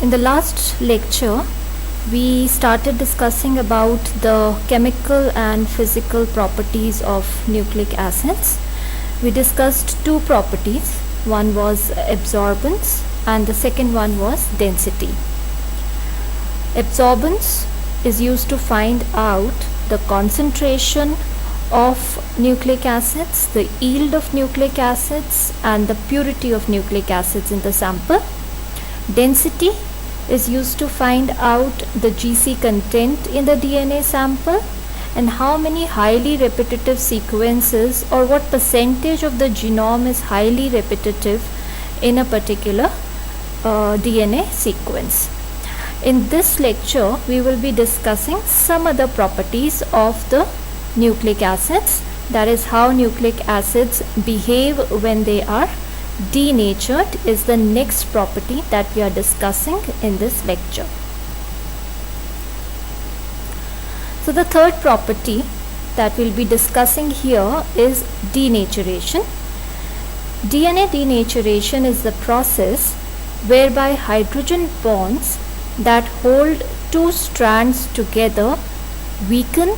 In the last lecture, we started discussing about the chemical and physical properties of nucleic acids. We discussed two properties. One was absorbance and the second one was density. Absorbance is used to find out the concentration of nucleic acids, the yield of nucleic acids and the purity of nucleic acids in the sample. Density is used to find out the GC content in the DNA sample and how many highly repetitive sequences or what percentage of the genome is highly repetitive in a particular DNA sequence. In this lecture, we will be discussing some other properties of the nucleic acids, that is how nucleic acids behave when they are denatured is the next property that we are discussing in this lecture. So the third property that we'll be discussing here is denaturation. DNA denaturation is the process whereby hydrogen bonds that hold two strands together weaken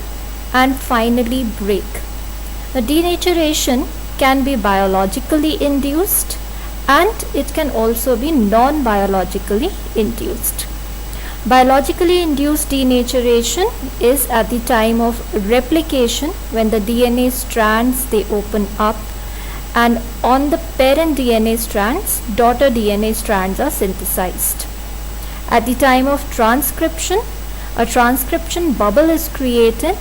and finally break. The denaturation can be biologically induced and it can also be non-biologically induced. Biologically induced denaturation is at the time of replication when the DNA strands they open up and on the parent DNA strands, daughter DNA strands are synthesized. At the time of transcription, a transcription bubble is created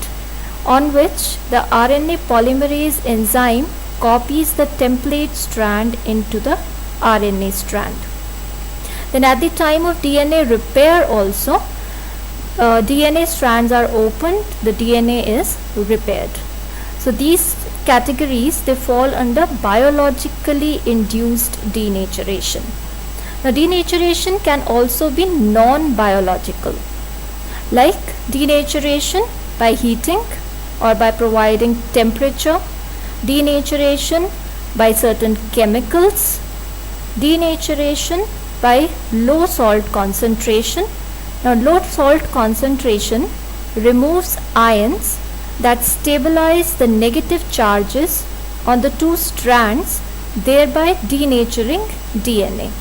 on which the RNA polymerase enzyme copies the template strand into the RNA strand. Then at the time of DNA repair also, DNA strands are opened, the DNA is repaired. So these categories, they fall under biologically induced denaturation. Now denaturation can also be non-biological, like denaturation by heating or by providing temperature, denaturation by certain chemicals, denaturation by low salt concentration. Now low salt concentration removes ions that stabilize the negative charges on the two strands, thereby denaturing DNA.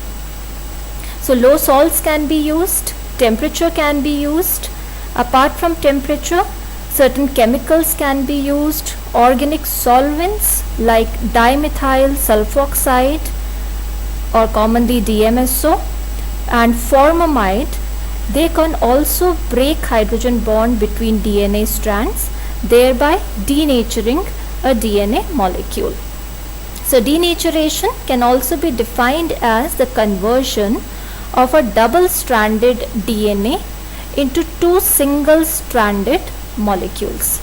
So low salts can be used, temperature can be used. Apart from temperature, certain chemicals can be used, organic solvents like dimethyl sulfoxide or commonly DMSO and formamide, they can also break hydrogen bond between DNA strands, thereby denaturing a DNA molecule. So denaturation can also be defined as the conversion of a double-stranded DNA into two single-stranded molecules.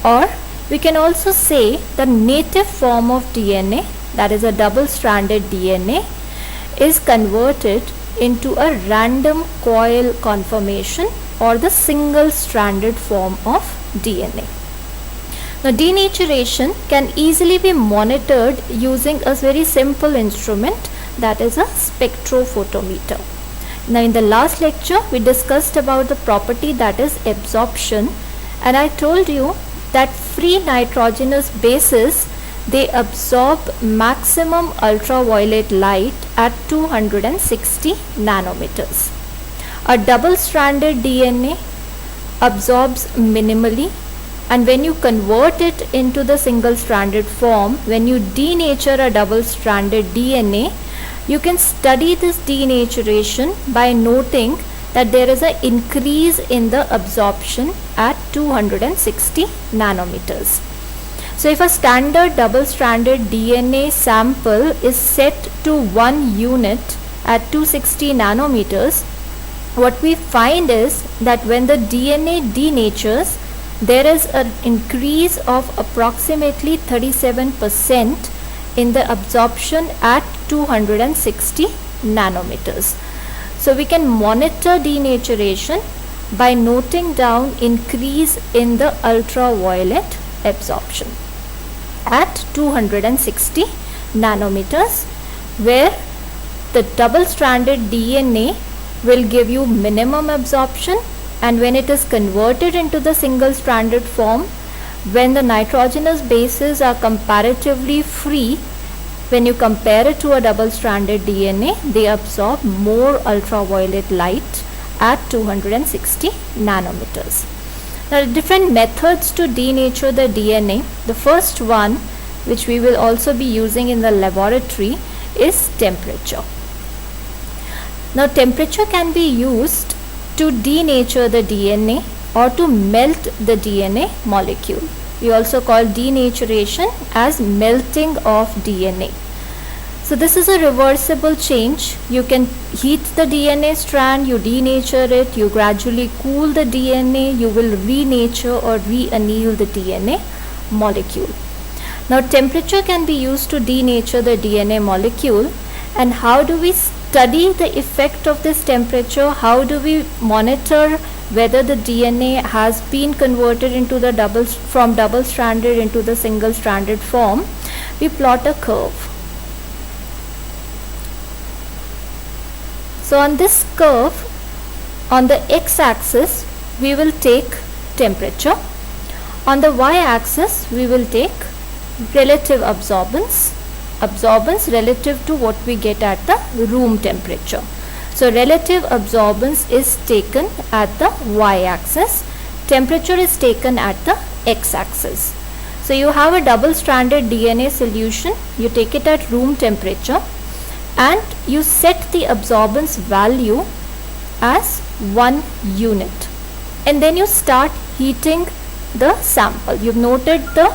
Or we can also say the native form of DNA, that is a double-stranded DNA, is converted into a random coil conformation or the single-stranded form of DNA. Now denaturation can easily be monitored using a very simple instrument, that is a spectrophotometer. Now in the last lecture we discussed about the property that is absorption, and I told you that free nitrogenous bases, they absorb maximum ultraviolet light at 260 nanometers. A double-stranded DNA absorbs minimally, and when you convert it into the single-stranded form, when you denature a double-stranded DNA, you can study this denaturation by noting that there is an increase in the absorption at 260 nanometers. So if a standard double-stranded DNA sample is set to 1 unit at 260 nanometers, what we find is that when the DNA denatures, there is an increase of approximately 37% in the absorption at 260 nanometers. So we can monitor denaturation by noting down increase in the ultraviolet absorption at 260 nanometers, where the double-stranded DNA will give you minimum absorption, and when it is converted into the single stranded form, when the nitrogenous bases are comparatively free, when you compare it to a double stranded DNA, they absorb more ultraviolet light at 260 nanometers. There are different methods to denature the DNA. The first one, which we will also be using in the laboratory, is temperature. Now temperature can be used to denature the DNA or to melt the DNA molecule. We also call denaturation as melting of DNA. So this is a reversible change. You can heat the DNA strand, you denature it, you gradually cool the DNA, you will renature or reanneal the DNA molecule. Now temperature can be used to denature the DNA molecule. And how do we study the effect of this temperature? How do we monitor whether the DNA has been converted into the from double stranded into the single stranded form? We plot a curve. So on this curve, on the x-axis we will take temperature, on the y-axis we will take relative absorbance relative to what we get at the room temperature. So relative absorbance is taken at the y-axis, temperature is taken at the x-axis. So you have a double stranded DNA solution, you take it at room temperature and you set the absorbance value as 1 unit, and then you start heating the sample. You've noted the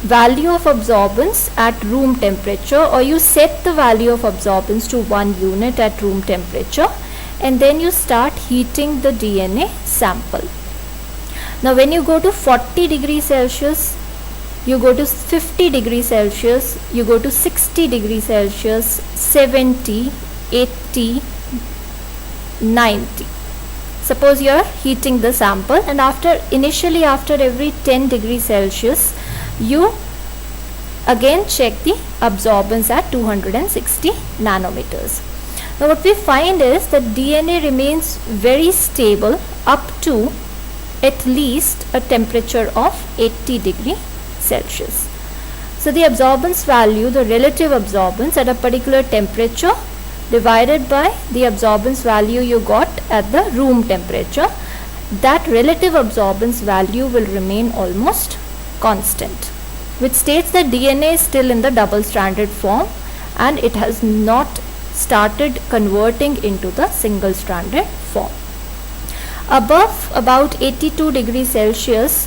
value of absorbance at room temperature, or you set the value of absorbance to 1 unit at room temperature, and then you start heating the DNA sample. Now when you go to 40 degrees Celsius, you go to 50 degrees Celsius, you go to 60 degrees Celsius, 70, 80, 90. Suppose you are heating the sample, and initially after every 10 degrees Celsius, you again check the absorbance at 260 nanometers. Now what we find is that DNA remains very stable up to at least a temperature of 80 degrees Celsius. So the absorbance value, the relative absorbance at a particular temperature divided by the absorbance value you got at the room temperature, that relative absorbance value will remain almost constant, which states that DNA is still in the double stranded form and it has not started converting into the single stranded form. Above about 82 degrees Celsius,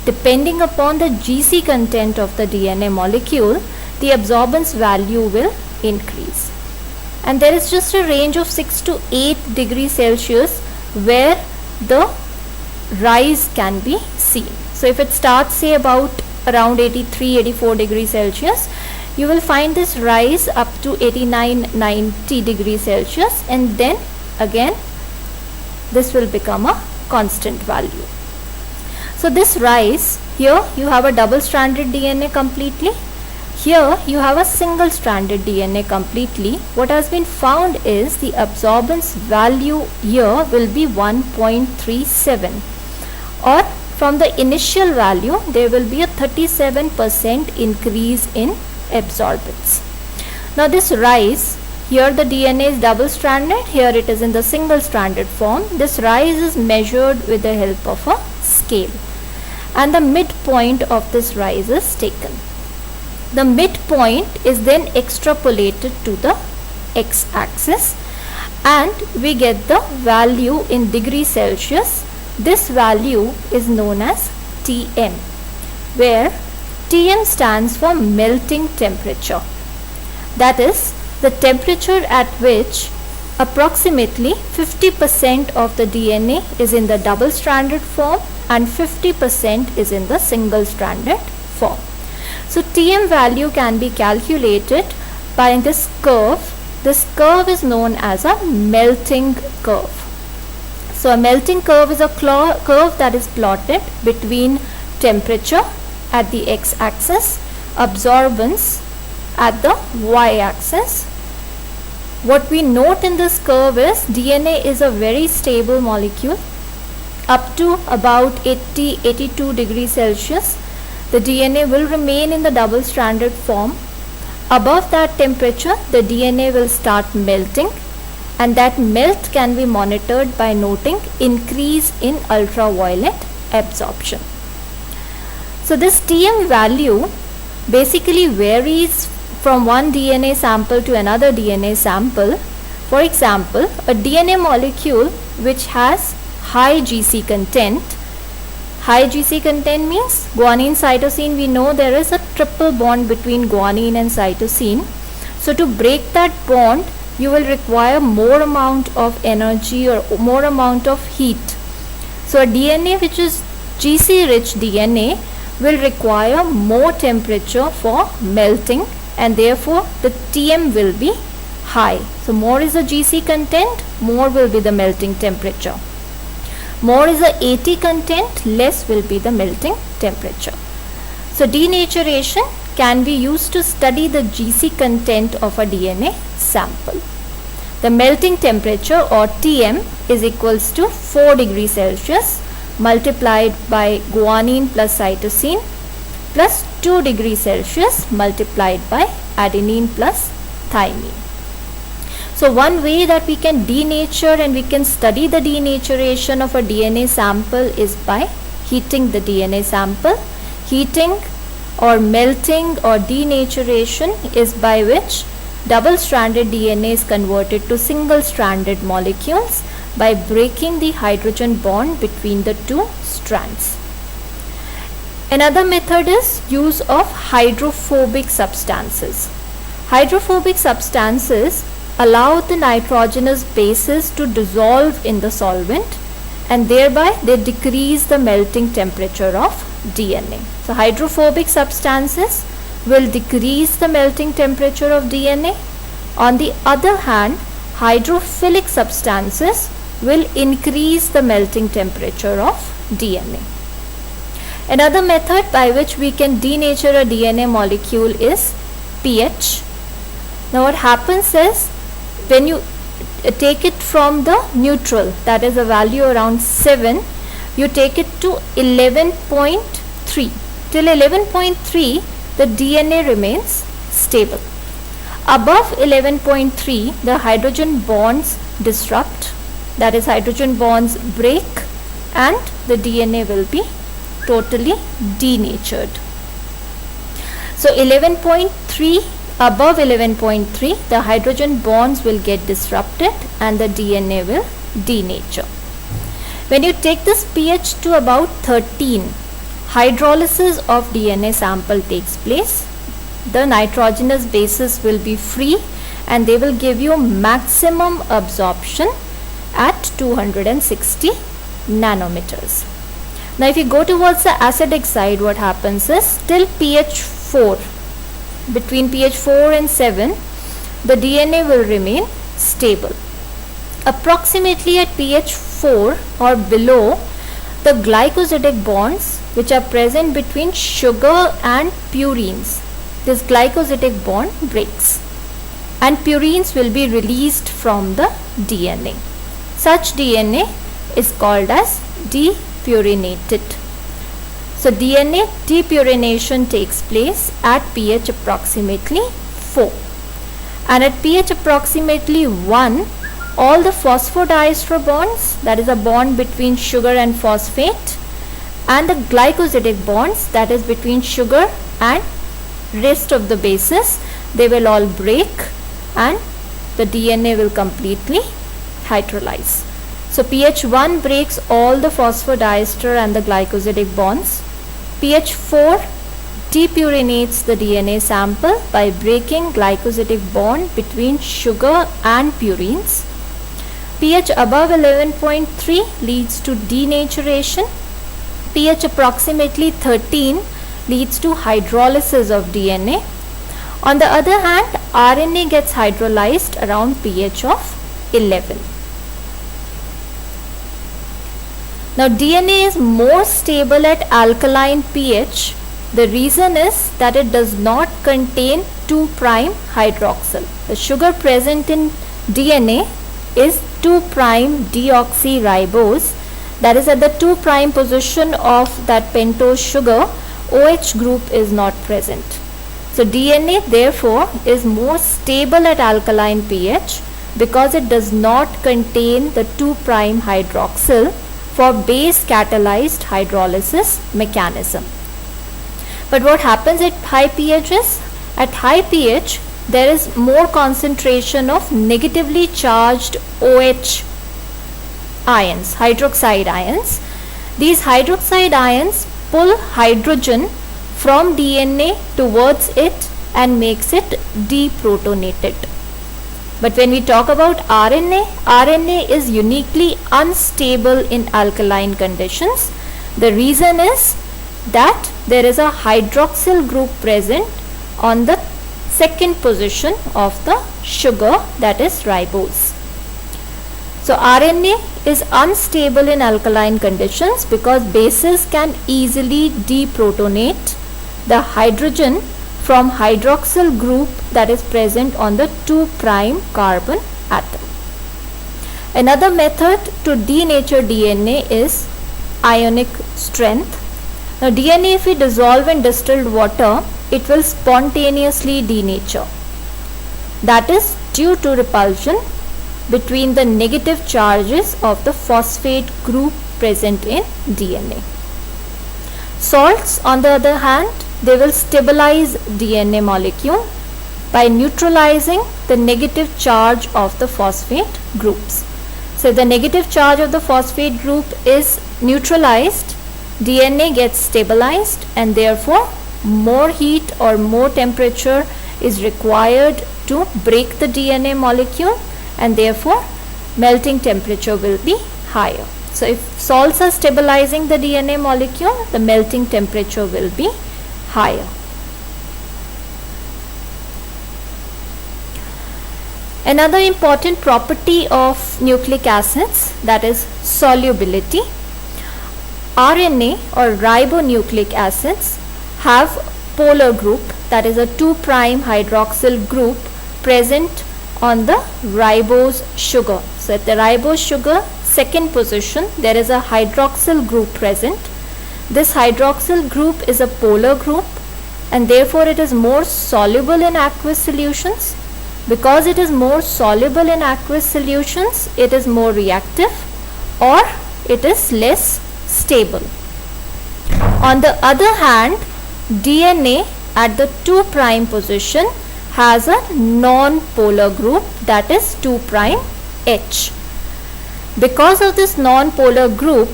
depending upon the GC content of the DNA molecule, the absorbance value will increase. And there is just a range of 6 to 8 degrees Celsius where the rise can be seen. So if it starts say about around 83-84 degrees Celsius, you will find this rise up to 89-90 degrees Celsius, and then again this will become a constant value. So this rise, here you have a double stranded DNA completely, here you have a single stranded DNA completely. What has been found is the absorbance value here will be 1.37, or from the initial value there will be a 37% increase in absorbance. Now this rise, here the DNA is double stranded, here it is in the single stranded form. This rise is measured with the help of a scale, and the midpoint of this rise is taken. The midpoint is then extrapolated to the x-axis and we get the value in degrees Celsius. This value is known as Tm, where Tm stands for melting temperature. That is the temperature at which approximately 50% of the DNA is in the double stranded form and 50% is in the single stranded form. So Tm value can be calculated by this curve. This curve is known as a melting curve. So a melting curve is a curve that is plotted between temperature at the x-axis, absorbance at the y-axis, What we note in this curve is DNA is a very stable molecule. Up to about 82 degrees Celsius, the DNA will remain in the double-stranded form. Above that temperature, the DNA will start melting, and that melt can be monitored by noting increase in ultraviolet absorption. So this TM value basically varies from one DNA sample to another DNA sample. For example, a DNA molecule which has high GC content. High GC content means guanine cytosine. We know there is a triple bond between guanine and cytosine. So to break that bond, you will require more amount of energy or more amount of heat. So a DNA which is GC rich DNA will require more temperature for melting, and therefore the TM will be high. So more is the GC content, more will be the melting temperature. More is the AT content, less will be the melting temperature. So denaturation can be used to study the GC content of a DNA sample. The melting temperature or TM is equals to 4 degrees Celsius multiplied by guanine plus cytosine plus 2 degrees Celsius multiplied by adenine plus thymine. So one way that we can denature and we can study the denaturation of a DNA sample is by heating the DNA sample. Heating or melting or denaturation is by which double-stranded DNA is converted to single-stranded molecules by breaking the hydrogen bond between the two strands. Another method is use of hydrophobic substances. Hydrophobic substances allow the nitrogenous bases to dissolve in the solvent, and thereby they decrease the melting temperature of DNA. So hydrophobic substances will decrease the melting temperature of DNA. On the other hand, hydrophilic substances will increase the melting temperature of DNA. Another method by which we can denature a DNA molecule is pH. Now what happens is, when you take it from the neutral, that is a value around 7, you take it to 11.3. Till 11.3, the DNA remains stable. Above 11.3, the hydrogen bonds disrupt, that is hydrogen bonds break, and the DNA will be totally denatured. So 11.3, above 11.3, the hydrogen bonds will get disrupted and the DNA will denature. When you take this pH to about 13, hydrolysis of DNA sample takes place. The nitrogenous bases will be free and they will give you maximum absorption at 260 nanometers. Now if you go towards the acidic side, what happens is, till pH 4, between pH 4 and 7, the DNA will remain stable. Approximately at pH 4 or below, the glycosidic bonds which are present between sugar and purines, this glycosidic bond breaks and purines will be released from the DNA. Such DNA is called as depurinated. So DNA depurination takes place at pH approximately 4, and at pH approximately 1, all the phosphodiester bonds, that is a bond between sugar and phosphate, and the glycosidic bonds, that is between sugar and rest of the bases, they will all break and the DNA will completely hydrolyze. So pH 1 breaks all the phosphodiester and the glycosidic bonds. pH 4 depurinates the DNA sample by breaking glycosidic bond between sugar and purines. pH above 11.3 leads to denaturation. pH approximately 13 leads to hydrolysis of DNA. On the other hand, RNA gets hydrolyzed around pH of 11. Now DNA is more stable at alkaline pH. The reason is that it does not contain 2' hydroxyl. The sugar present in DNA is 2' deoxyribose, that is at the 2' position of that pentose sugar, OH group is not present. So DNA therefore is more stable at alkaline pH because it does not contain the 2' hydroxyl for base catalyzed hydrolysis mechanism. But what happens at high pHs? At high pH there is more concentration of negatively charged OH ions, hydroxide ions. These hydroxide ions pull hydrogen from DNA towards it and makes it deprotonated. But when we talk about RNA is uniquely unstable in alkaline conditions. The reason is that there is a hydroxyl group present on the second position of the sugar, that is ribose. So RNA is unstable in alkaline conditions because bases can easily deprotonate the hydrogen from hydroxyl group that is present on the 2' carbon atom. Another method to denature DNA is ionic strength. Now DNA, if we dissolve in distilled water, it will spontaneously denature. That is due to repulsion between the negative charges of the phosphate group present in DNA. Salts, on the other hand, they will stabilize DNA molecule by neutralizing the negative charge of the phosphate groups. So the negative charge of the phosphate group is neutralized, DNA gets stabilized, and therefore more heat or more temperature is required to break the DNA molecule, and therefore melting temperature will be higher. So if salts are stabilizing the DNA molecule, the melting temperature will be higher. Another important property of nucleic acids, that is solubility. RNA or ribonucleic acids have polar group, that is a 2' hydroxyl group present on the ribose sugar. So at the ribose sugar second position there is a hydroxyl group present. This hydroxyl group is a polar group and therefore it is more soluble in aqueous solutions. Because it is more soluble in aqueous solutions, it is more reactive or it is less stable. On the other hand, DNA at the 2' position has a non-polar group, that is 2' H. Because of this non-polar group,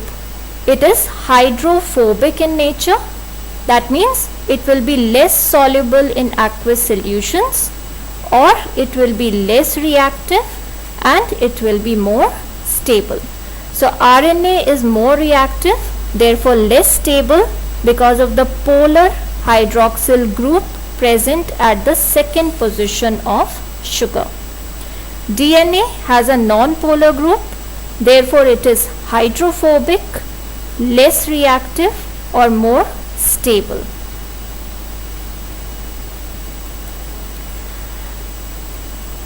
it is hydrophobic in nature. That means it will be less soluble in aqueous solutions, or it will be less reactive and it will be more stable. So RNA is more reactive, therefore less stable because of the polar hydroxyl group present at the second position of sugar. DNA has a non-polar group, therefore it is hydrophobic, less reactive or more stable.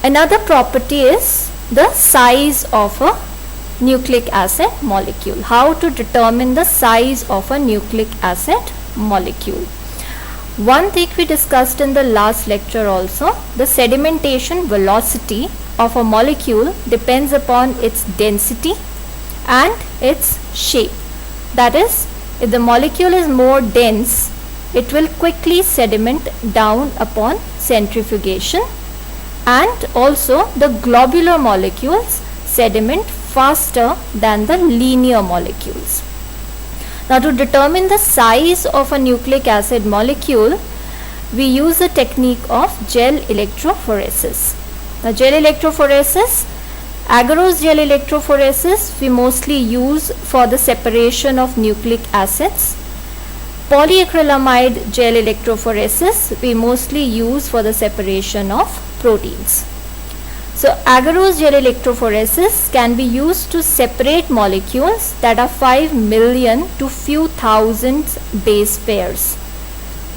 Another property is the size of a nucleic acid molecule. How to determine the size of a nucleic acid molecule? One thing we discussed in the last lecture also, the sedimentation velocity of a molecule depends upon its density and its shape. That is, if the molecule is more dense, it will quickly sediment down upon centrifugation, and also the globular molecules sediment faster than the linear molecules. Now to determine the size of a nucleic acid molecule, we use the technique of gel electrophoresis. Now gel electrophoresis, agarose gel electrophoresis we mostly use for the separation of nucleic acids. Polyacrylamide gel electrophoresis we mostly use for the separation of proteins. So agarose gel electrophoresis can be used to separate molecules that are 5 million to few thousand base pairs.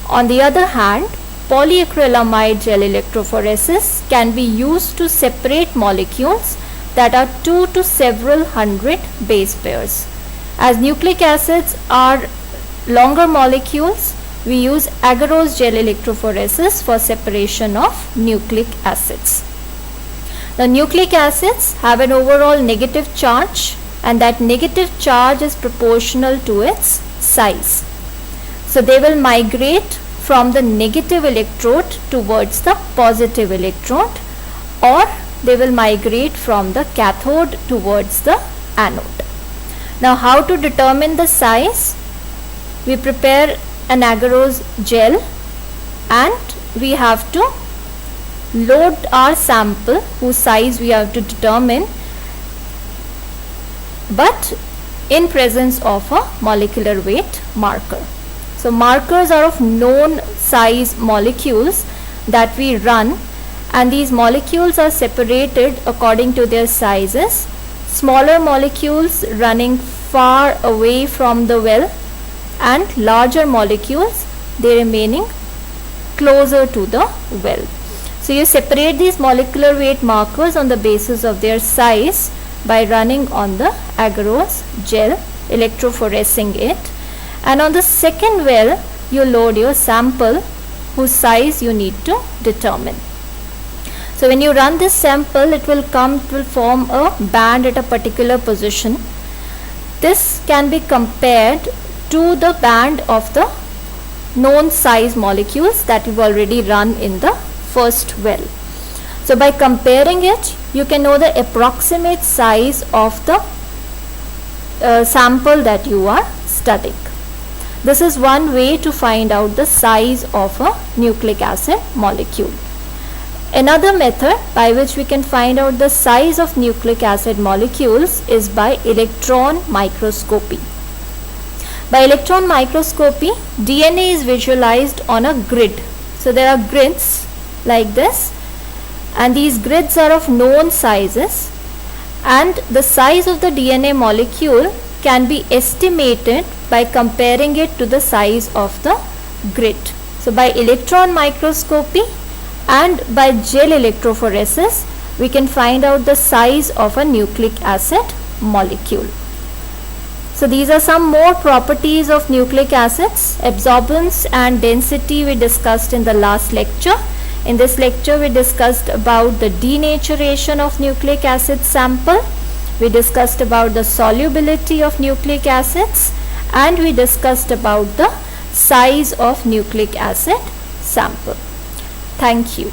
On the other hand, polyacrylamide gel electrophoresis can be used to separate molecules that are 2 to several hundred base pairs. As nucleic acids are longer molecules, we use agarose gel electrophoresis for separation of nucleic acids. The nucleic acids have an overall negative charge, and that negative charge is proportional to its size. So they will migrate from the negative electrode towards the positive electrode, or they will migrate from the cathode towards the anode. Now, how to determine the size? We prepare an agarose gel and we have to load our sample whose size we have to determine, but in presence of a molecular weight marker. So markers are of known size molecules that we run, and these molecules are separated according to their sizes. Smaller molecules running far away from the well, and larger molecules they remaining closer to the well. So you separate these molecular weight markers on the basis of their size by running on the agarose gel, electrophoresing it, and on the second well you load your sample whose size you need to determine. So when you run this sample, it will form a band at a particular position. This can be compared to the band of the known size molecules that we've already run in the first well. So by comparing it, you can know the approximate size of the sample that you are studying. This is one way to find out the size of a nucleic acid molecule. Another method by which we can find out the size of nucleic acid molecules is by electron microscopy. By electron microscopy, DNA is visualized on a grid. So there are grids like this, and these grids are of known sizes, and the size of the DNA molecule can be estimated by comparing it to the size of the grid. So by electron microscopy and by gel electrophoresis, we can find out the size of a nucleic acid molecule. So these are some more properties of nucleic acids. Absorbance and density we discussed in the last lecture. In this lecture we discussed about the denaturation of nucleic acid sample. We discussed about the solubility of nucleic acids, and we discussed about the size of nucleic acid sample. Thank you.